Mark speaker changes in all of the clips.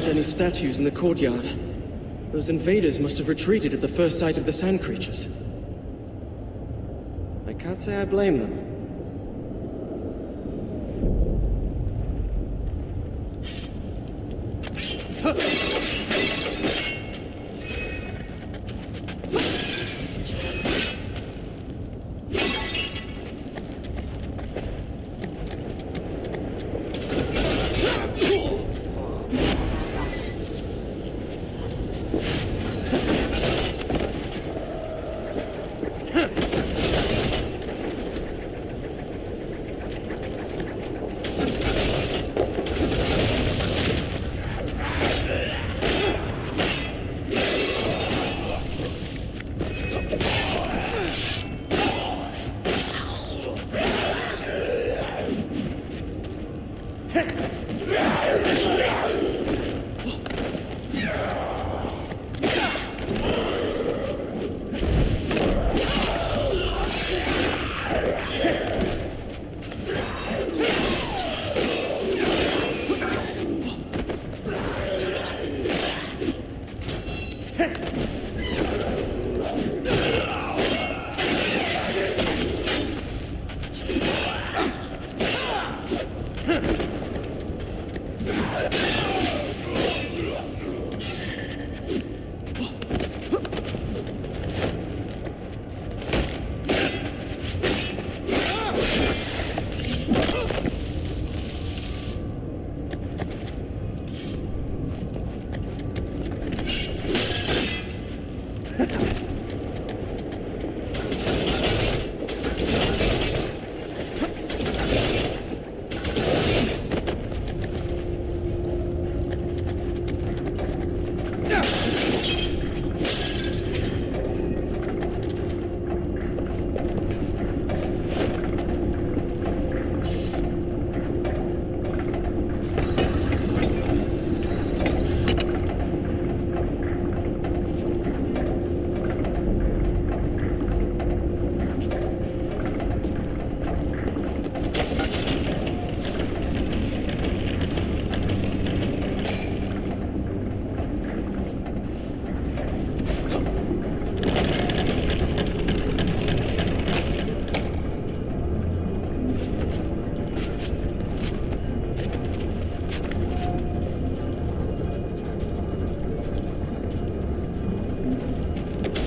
Speaker 1: Any statues in the courtyard. Those invaders must have retreated at the first sight of the sand creatures. I can't say I blame them.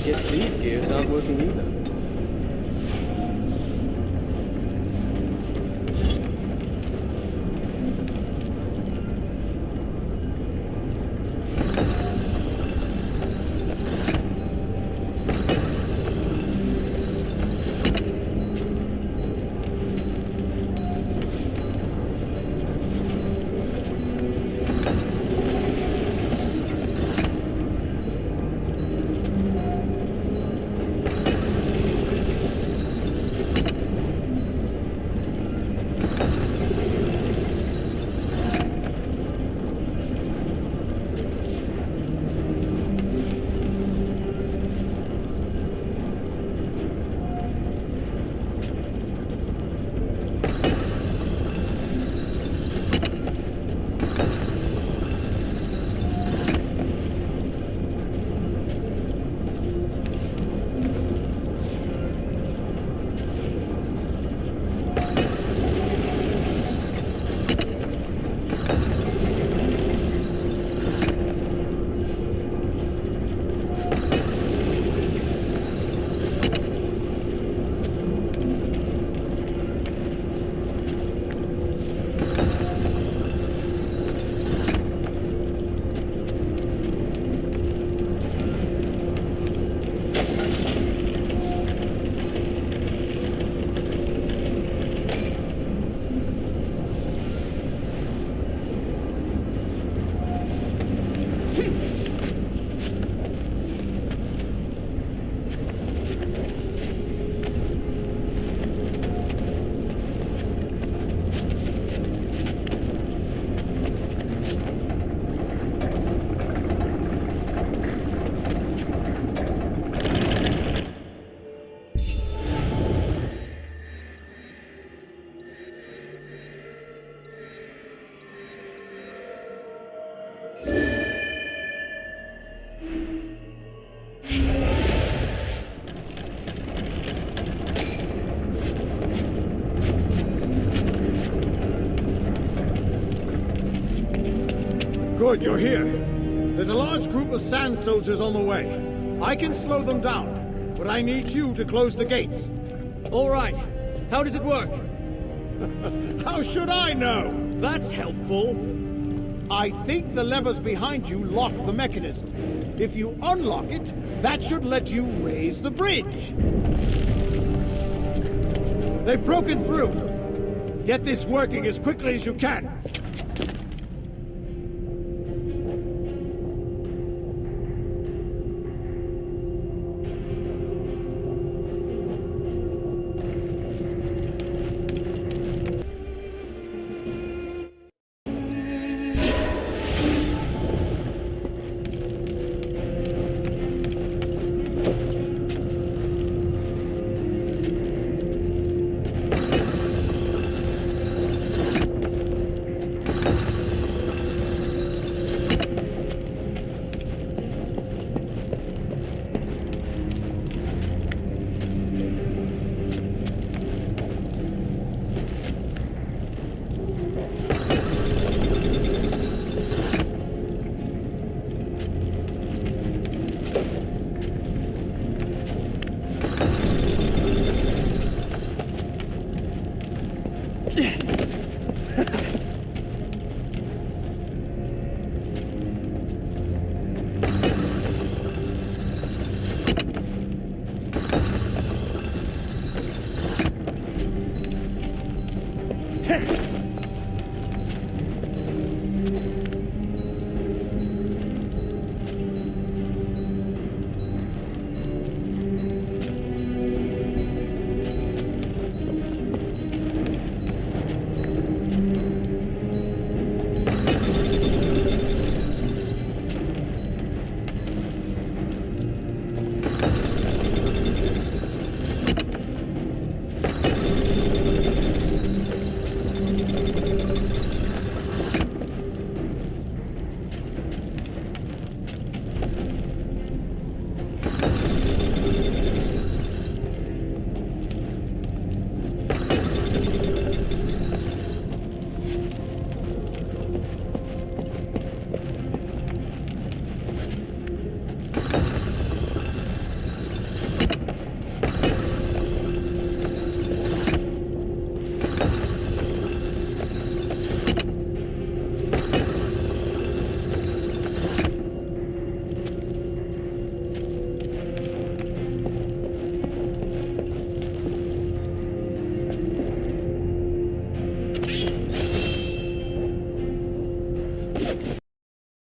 Speaker 1: Guess these gears aren't working either.
Speaker 2: Good, you're here. There's a large group of sand soldiers on the way. I can slow them down, but I need you to close the gates.
Speaker 1: All right. How does it work?
Speaker 2: How should I know?
Speaker 1: That's helpful.
Speaker 2: I think the levers behind you lock the mechanism. If you unlock it, that should let you raise the bridge. They've broken through. Get this working as quickly as you can.